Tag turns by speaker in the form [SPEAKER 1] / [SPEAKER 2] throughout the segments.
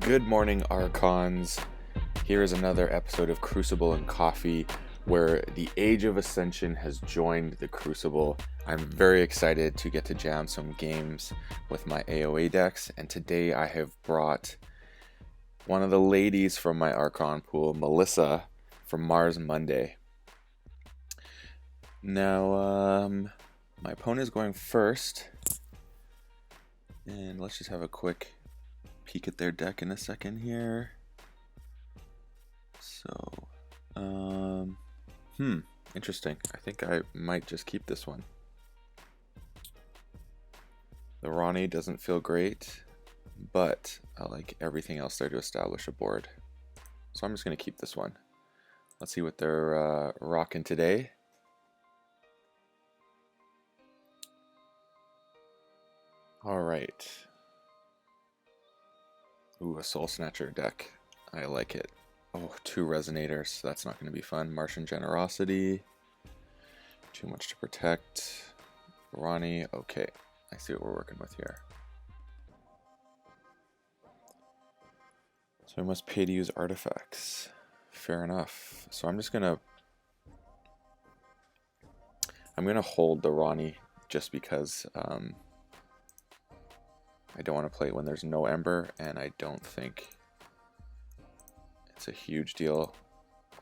[SPEAKER 1] Good morning, Archons. Here is another episode of Crucible and Coffee, where the Age of Ascension has joined the Crucible. I'm very excited to get to jam some games with my AoA decks, and today I have brought one of the ladies from my Archon pool, Melissa, from Mars Monday. Now, my opponent is going first, and let's just have a quick peek at their deck in a second here. So, interesting. I think I might just keep this one. The Ronnie doesn't feel great, but I like everything else there to establish a board. So I'm just going to keep this one. Let's see what they're rocking today. All right. Ooh, a Soul Snatcher deck. I like it. Oh, 2 Resonators. That's not going to be fun. Martian Generosity. Too much to protect. Ronnie. Okay. I see what we're working with here. So I must pay to use artifacts. Fair enough. So I'm just going to... hold the Ronnie just because I don't want to play it when there's no Ember, and I don't think it's a huge deal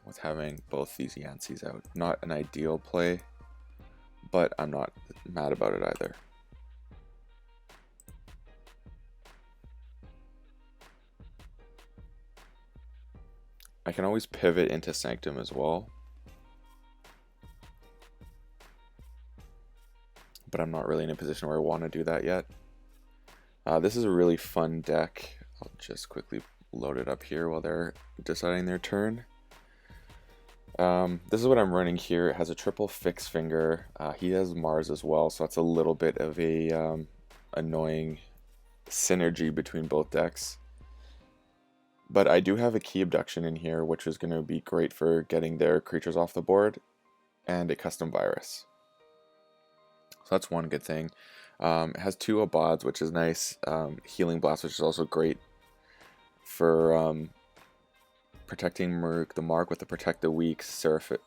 [SPEAKER 1] with having both these Yanceys out. Not an ideal play, but I'm not mad about it either. I can always pivot into Sanctum as well, but I'm not really in a position where I want to do that yet. This is a really fun deck. I'll just quickly load it up here while they're deciding their turn. This is what I'm running here. It has a triple fixed finger. He has Mars as well, so that's a little bit of a annoying synergy between both decks. But I do have a Key Abduction in here, which is going to be great for getting their creatures off the board, and a custom virus. So that's one good thing. It has 2 Abads, which is nice. Healing Blast, which is also great for protecting Maruk the Mark with the Protect the Weak, Seraphic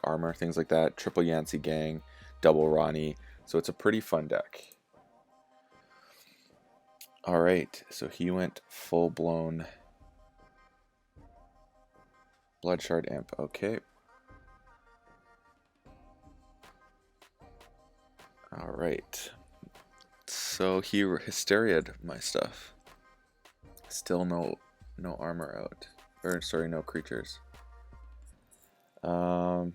[SPEAKER 1] Armor, things like that. Triple Yancey Gang, double Ronnie. So it's a pretty fun deck. Alright, so he went full-blown Bloodshard Imp. Okay. Alright. So he Hysteria'd my stuff. Still no armor out. Or sorry, no creatures. Let's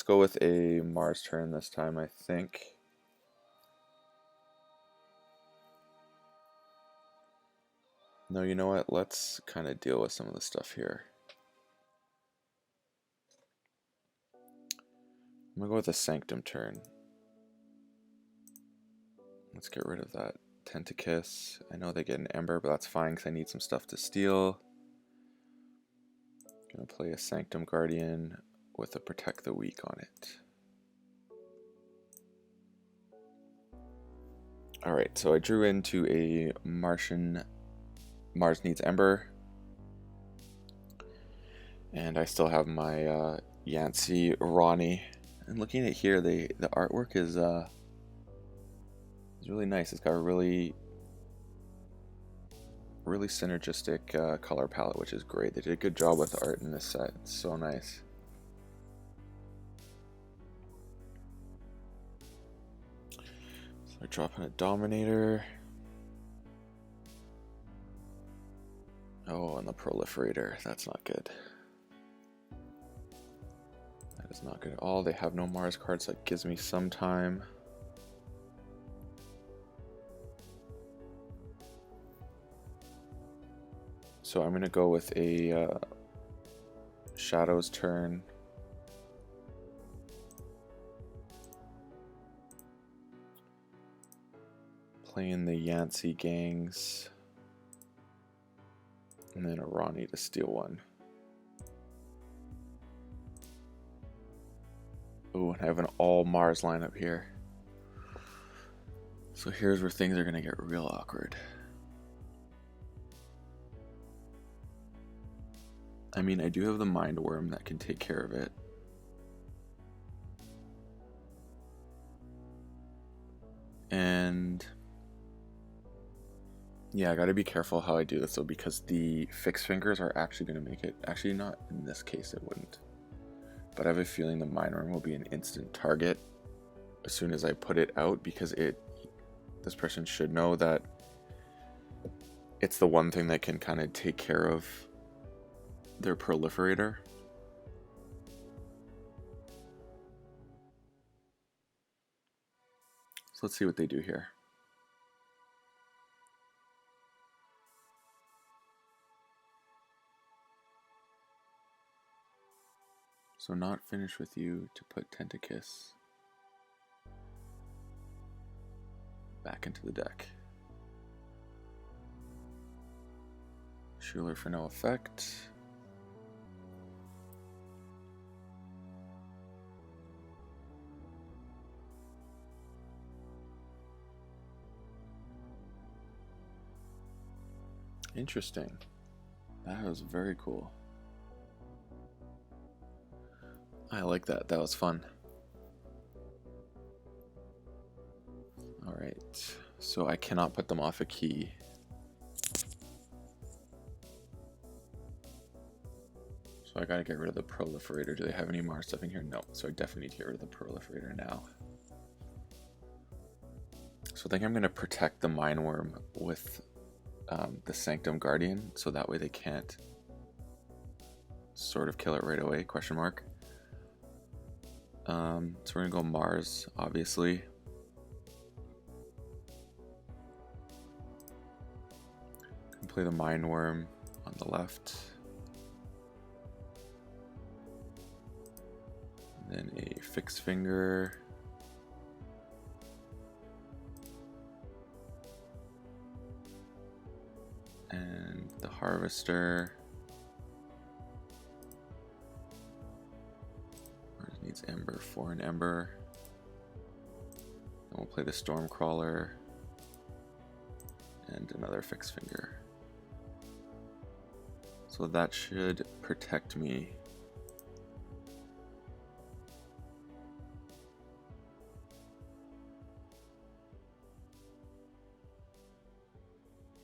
[SPEAKER 1] go with a Mars turn this time, I think. No, you know what? Let's kind of deal with some of the stuff here. I'm gonna go with a Sanctum turn. Let's get rid of that Tentacus. I know they get an Ember, but that's fine because I need some stuff to steal. Gonna play a Sanctum Guardian with a Protect the Weak on it. Alright, so I drew into a Mars needs Ember. And I still have my Yancey Ronnie. And looking at here, the artwork is really nice. It's got a really synergistic color palette, which is great. They did a good job with the art in this set. It's so nice. So we're dropping a Dominator. Oh, and the Proliferator. That's not good. That is not good at all. They have no Mars cards. That gives me some time. So I'm going to go with a Shadows turn. Playing the Yancey Gangs. And then a Ronnie to steal one. Ooh, and I have an all Mars lineup here. So here's where things are going to get real awkward. I mean, I do have the Mind Worm that can take care of it. And yeah, I gotta be careful how I do this though, because the fixed fingers are actually gonna make it. Actually, not in this case, it wouldn't. But I have a feeling the Mind Worm will be an instant target as soon as I put it out, because this person should know that it's the one thing that can kind of take care of their proliferator. So let's see what they do here. So not finished with you to put Tentacus back into the deck. Schuler for no effect. Interesting. That was very cool. I like that. That was fun. Alright. So I cannot put them off a key. So I gotta get rid of the proliferator. Do they have any Mars stuff in here? No. So I definitely need to get rid of the proliferator now. So I think I'm gonna protect the Mind Worm with the Sanctum Guardian, so that way they can't sort of kill it right away, question mark. So we're gonna go Mars, obviously. Play the Mind Worm on the left. And then a Fixed Finger. And the Harvester. Mars needs Ember for an Ember. Then we'll play the Stormcrawler. And another Fixed Finger. So that should protect me.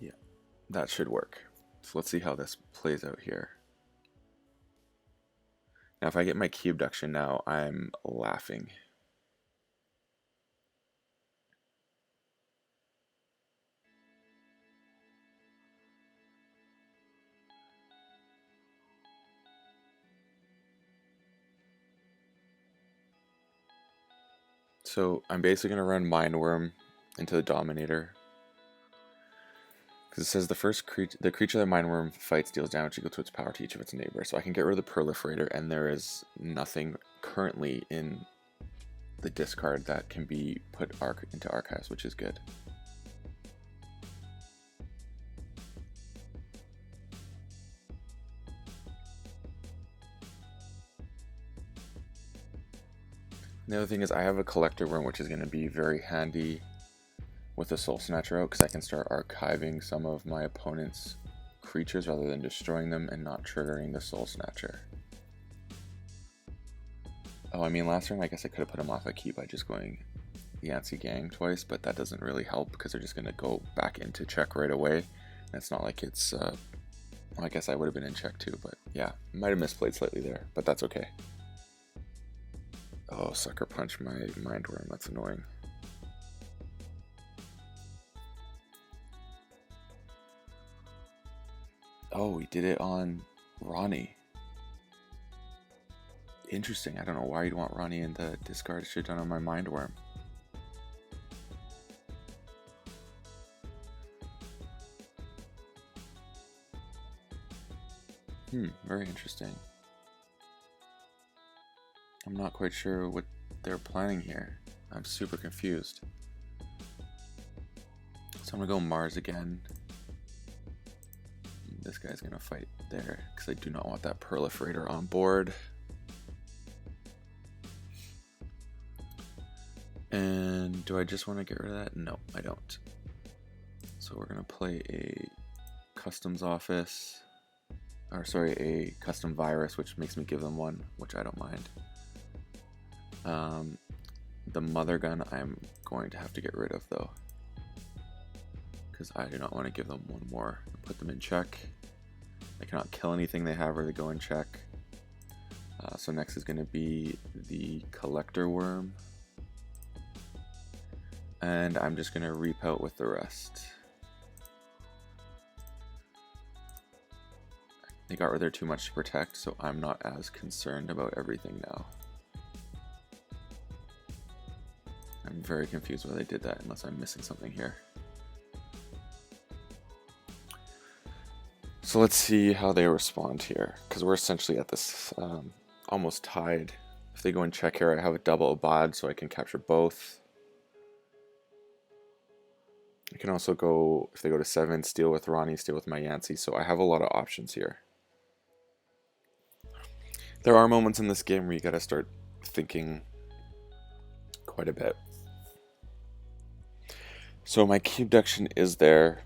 [SPEAKER 1] Yeah, that should work. So let's see how this plays out here. Now if I get my key abduction now, I'm laughing. So I'm basically going to run Mind Worm into the Dominator. Because it says the creature that Mind Worm fights deals damage equal to its power to each of its neighbors. So I can get rid of the Proliferator, and there is nothing currently in the discard that can be put into Archives, which is good. The other thing is I have a Collector Worm, which is going to be very handy with the Soul Snatcher out, because I can start archiving some of my opponent's creatures rather than destroying them and not triggering the Soul Snatcher. Oh, I mean, last turn I guess I could have put him off a key by just going Yancey Gang twice, but that doesn't really help because they're just going to go back into check right away. And it's not like it's, well, I guess I would have been in check too, but yeah, might have misplayed slightly there, but that's okay. Oh, Sucker Punch my Mind Worm, that's annoying. Oh, we did it on Ronnie. Interesting, I don't know why you'd want Ronnie in the discard. Should have done on my Mind Worm. Very interesting. I'm not quite sure what they're planning here. I'm super confused. So I'm gonna go Mars again. This guy's gonna fight there because I do not want that Proliferator on board. And do I just want to get rid of that? No, I don't. So we're gonna play a Customs Office. or sorry, a custom virus, which makes me give them one, which I don't mind. The mother gun I'm going to have to get rid of though, because I do not want to give them one more and put them in check. I cannot kill anything they have or they go in check. So next is going to be the collector worm, and I'm just going to reap out with the rest. They got rid of their too much to protect, so I'm not as concerned about everything now. I'm very confused why they did that, unless I'm missing something here. So let's see how they respond here, because we're essentially at this almost tied. If they go and check here, I have a double Abad, so I can capture both. I can also go, if they go to 7, steal with Ronnie, steal with my Yancey, so I have a lot of options here. There are moments in this game where you gotta start thinking quite a bit. So my key abduction is there.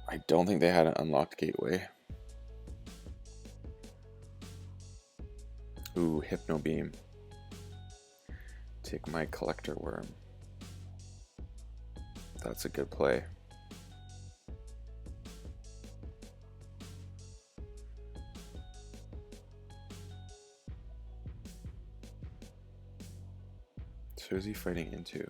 [SPEAKER 1] I don't think they had an unlocked gateway. Ooh, Hypno Beam. Take my collector worm. That's a good play. So who's he fighting into?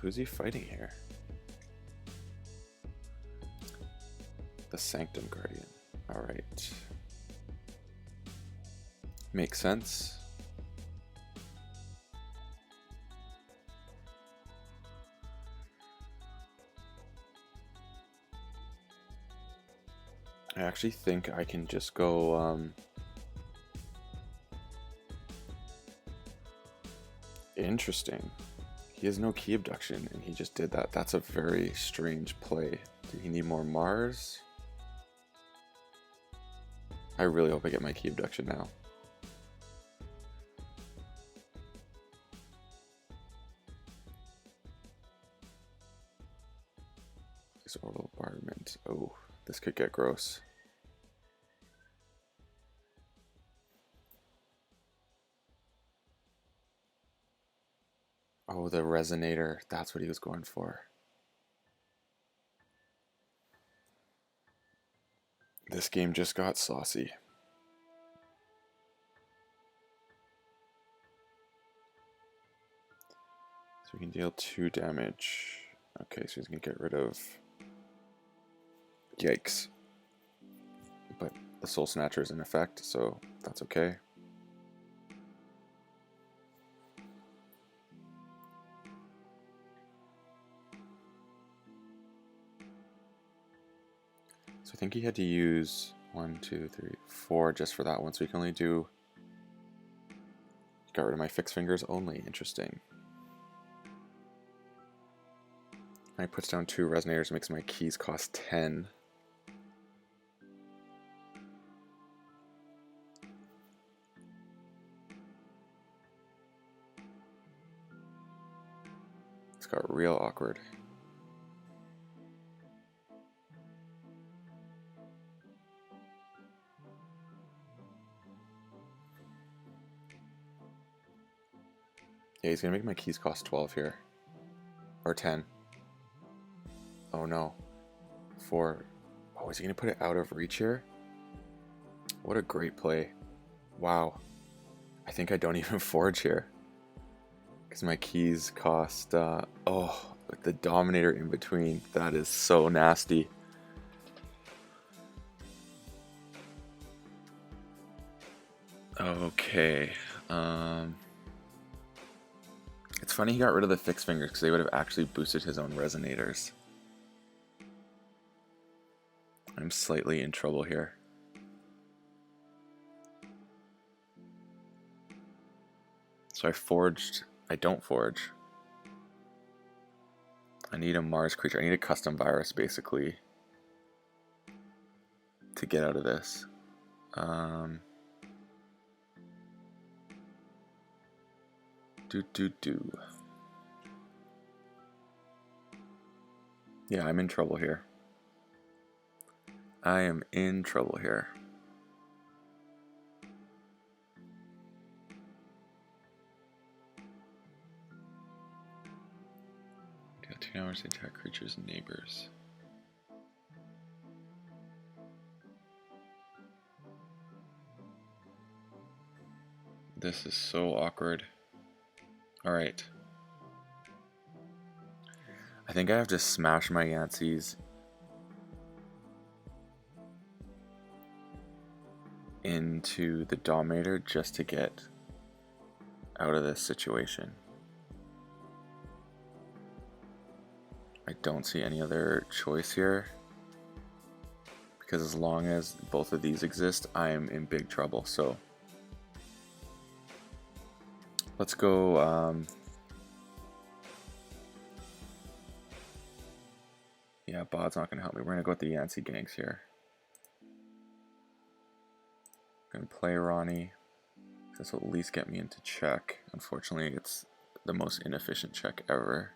[SPEAKER 1] Who's he fighting here? The Sanctum Guardian. Alright. Makes sense. I actually think I can just go interesting. He has no key abduction, and he just did that. That's a very strange play. Did he need more Mars? I really hope I get my key abduction now. This orbital bombardment. Oh, this could get gross. Oh, the resonator. That's what he was going for. This game just got saucy. So we can deal 2 damage. Okay, so he's going to get rid of... Yikes. But the Soul Snatcher is in effect, so that's okay. So I think he had to use 1, 2, 3, 4 just for that one, so he can only do... Got rid of my fixed fingers only. Interesting. And he puts down 2 resonators, makes my keys cost 10. It's got real awkward. Yeah, he's gonna make my keys cost 12 here. Or 10. Oh no. 4. Oh, is he gonna put it out of reach here? What a great play. Wow. I think I don't even forge here. Because my keys cost, oh, with the Dominator in between. That is so nasty. Okay. It's funny he got rid of the fixed fingers because they would have actually boosted his own resonators. I'm slightly in trouble here. So I don't forge. I need a Mars creature. I need a custom virus basically to get out of this. Do. Yeah, I'm in trouble here. I am in trouble here. Got 2 hours to attack creatures and neighbors. This is so awkward. Alright. I think I have to smash my Yahtzees into the Dominator just to get out of this situation. I don't see any other choice here, because as long as both of these exist, I am in big trouble. So let's go. Yeah, Bod's not going to help me. We're going to go with the Yancey gangs here. Going to play Ronnie. This will at least get me into check. Unfortunately, it's the most inefficient check ever.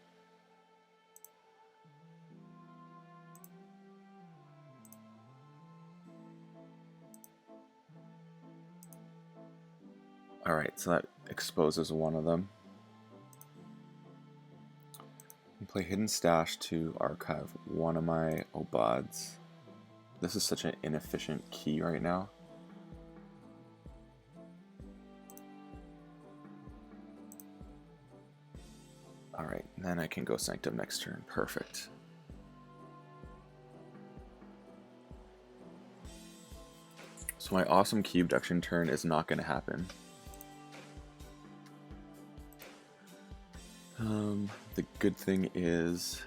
[SPEAKER 1] Alright, so that exposes one of them. Play Hidden Stash to archive one of my Obads. This is such an inefficient key right now. Alright, then I can go Sanctum next turn. Perfect. So my awesome key abduction turn is not going to happen. The good thing is,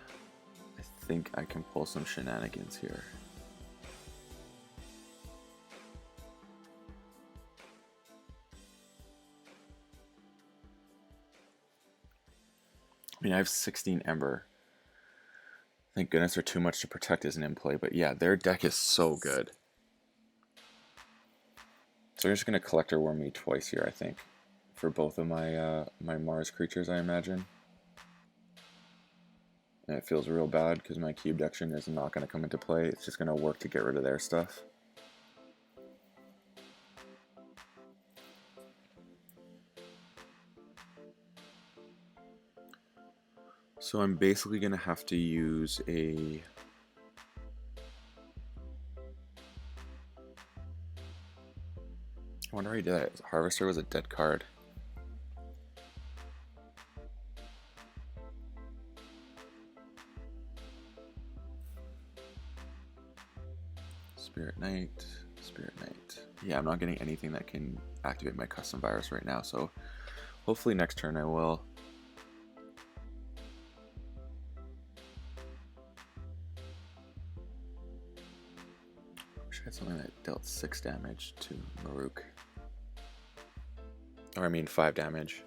[SPEAKER 1] I think I can pull some shenanigans here. I mean, I have 16 Ember. Thank goodness they're too much to protect isn't in play, but yeah, their deck is so good. So we're just going to Collector Worm me twice here, I think, for both of my my Mars creatures, I imagine. And it feels real bad because my key abduction is not going to come into play. It's just going to work to get rid of their stuff. So I'm basically going to have to use a... I wonder how he did that. Harvester was a dead card. Spirit Knight, Spirit Knight. Yeah, I'm not getting anything that can activate my custom virus right now, so hopefully next turn I will. Wish I had something that dealt 6 damage to Maruk. Or I mean 5 damage.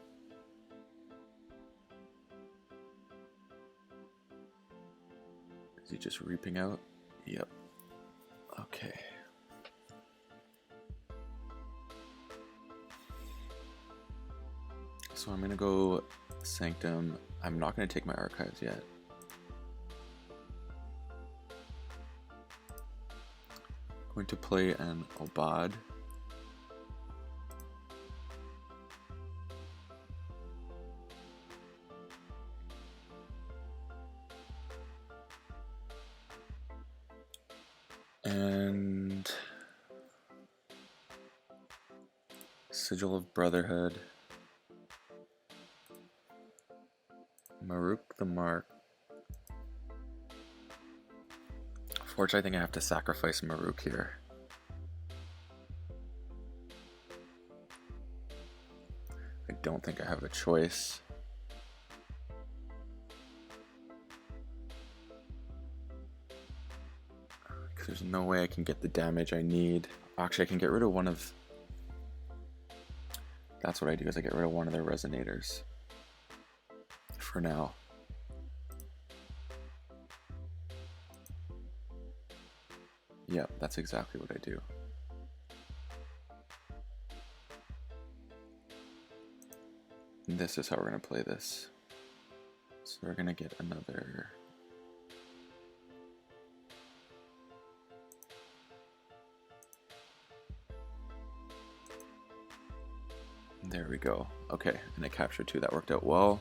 [SPEAKER 1] Is he just reaping out? Yep. Okay. So I'm going to go Sanctum. I'm not going to take my archives yet. Going to play an Obad. And Sigil of Brotherhood. Maruk the Mark. Fortunately, I think I have to sacrifice Maruk here. I don't think I have a choice. There's no way I can get the damage I need. Actually, I can get rid of one of... That's what I do, is I get rid of one of their resonators. For now. Yep, that's exactly what I do. this is how we're going to play this. So we're going to get another... There we go. Okay, and I captured 2. That worked out well.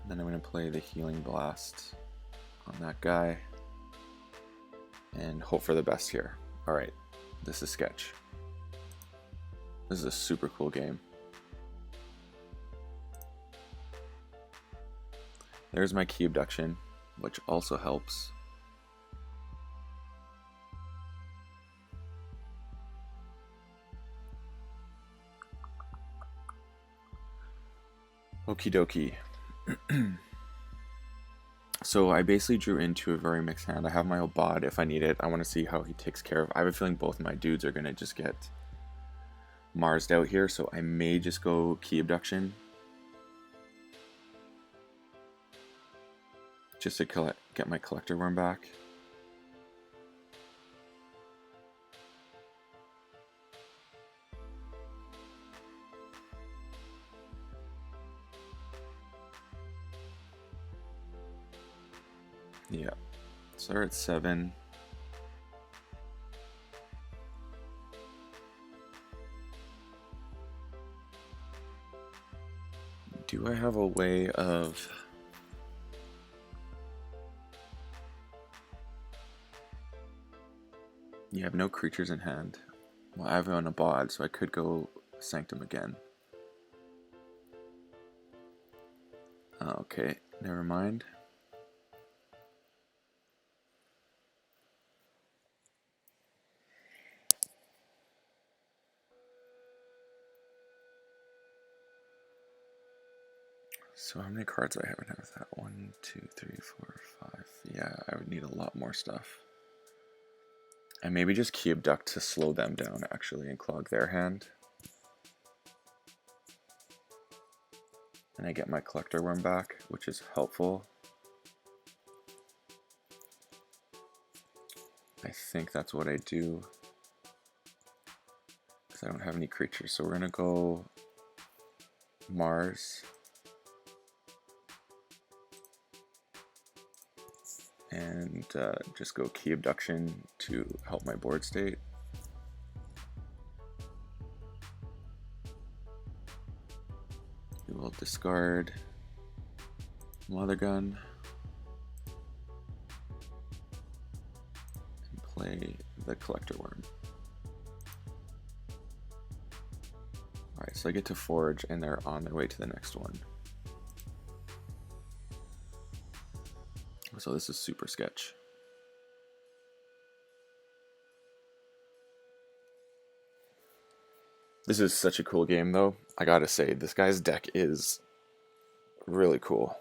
[SPEAKER 1] Then I'm going to play the Healing Blast on that guy and hope for the best here. Alright, this is sketch. This is a super cool game. There's my key abduction, which also helps. Okie dokie. So I basically drew into a very mixed hand. I have my Obad if I need it. I want to see how he takes care of. I have a feeling both my dudes are going to just get Mars'd out here, so I may just go key abduction. Just to get my collector worm back. Yeah, so we're at 7. Do I have a way of... You have no creatures in hand. Well, I have on a bod, so I could go Sanctum again. Okay, never mind. So how many cards do I have in hand with that? 1, 2, 3, 4, 5. Yeah, I would need a lot more stuff. And maybe just key abduct to slow them down actually and clog their hand. And I get my collector worm back, which is helpful. I think that's what I do. Because I don't have any creatures. So we're gonna go Mars. And just go key abduction to help my board state. We will discard Mother Gun and play the collector worm. Alright, so I get to forge and they're on their way to the next one. So this is super sketch. This is such a cool game though. I gotta say, this guy's deck is really cool.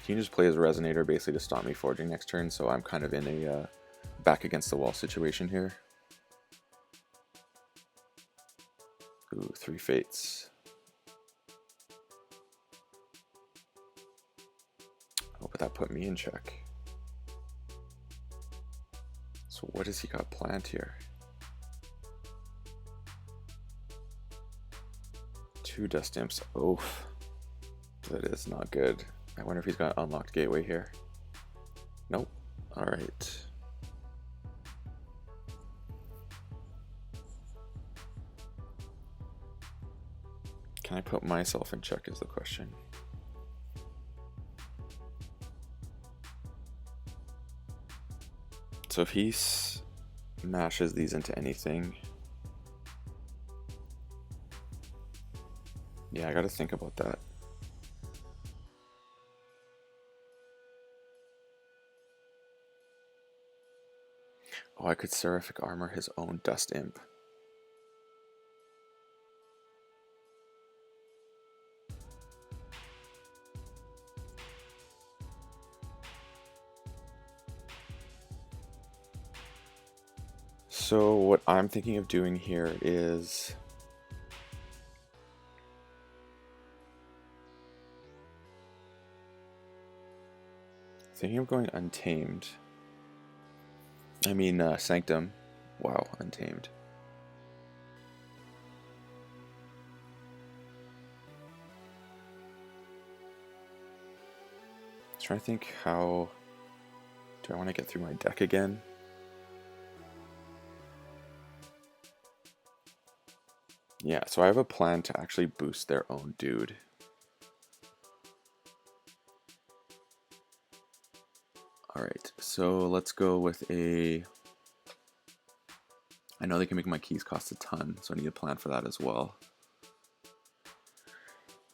[SPEAKER 1] He can just play his Resonator basically to stop me forging next turn, so I'm kind of in a back against the wall situation here. Ooh, 3 fates. Oh, but that put me in check. So what has he got planned here? 2 dust imps. Oof. That is not good. I wonder if he's got unlocked gateway here. Nope. Alright. Can I put myself in check is the question. So if he smashes these into anything, yeah, I gotta think about that. Oh, I could Seraphic Armor his own Dust Imp. So what I'm thinking of doing here is Thinking of going Untamed. I mean, Sanctum. Wow, Untamed. Trying to think, how do I want to get through my deck again? Yeah, so I have a plan to actually boost their own dude. Alright, so let's go with a... I know they can make my keys cost a ton, so I need a plan for that as well.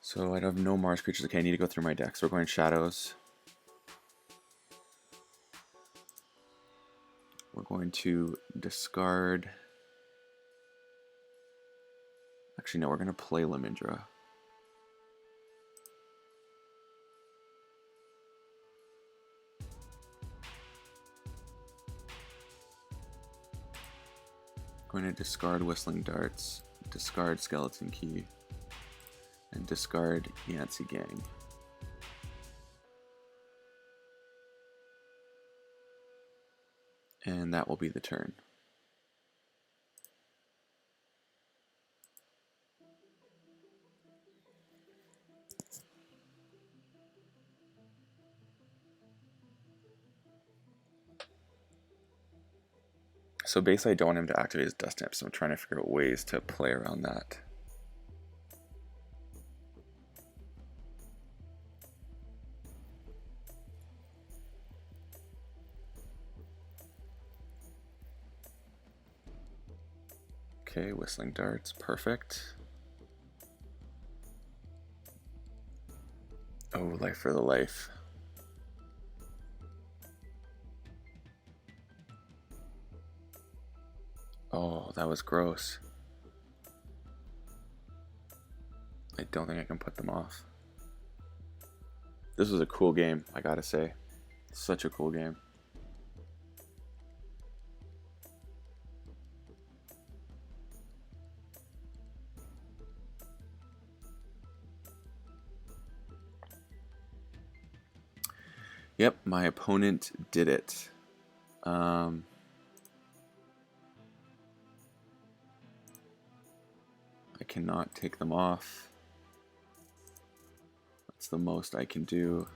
[SPEAKER 1] So I have no Mars creatures. Okay, I need to go through my deck. So we're going Shadows. We're going to discard... Actually, no, we're going to play Limindra. Going to discard Whistling Darts, discard Skeleton Key, and discard Yancy Gang. And that will be the turn. So basically I don't want him to activate his Dust Imp, so I'm trying to figure out ways to play around that. Okay, Whistling Darts, perfect. Oh, Life for the Life. Oh, that was gross. I don't think I can put them off. This was a cool game, I gotta say. Such a cool game. Yep, my opponent did it. I cannot take them off. That's the most I can do.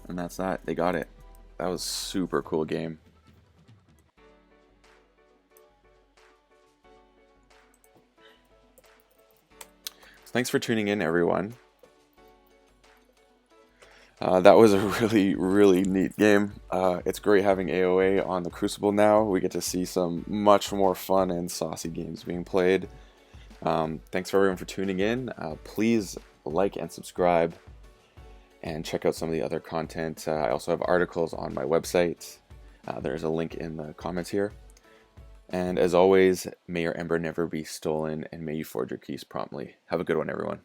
[SPEAKER 1] And that's that. They got it. That was a super cool game. So thanks for tuning in, everyone. That was a really neat game. It's great having AOA on the Crucible now. We get to see some much more fun and saucy games being played. Thanks for everyone for tuning in. Please like and subscribe and check out some of the other content. I also have articles on my website. There's a link in the comments here. And as always, may your ember never be stolen, and may you forge your keys promptly. Have a good one, everyone.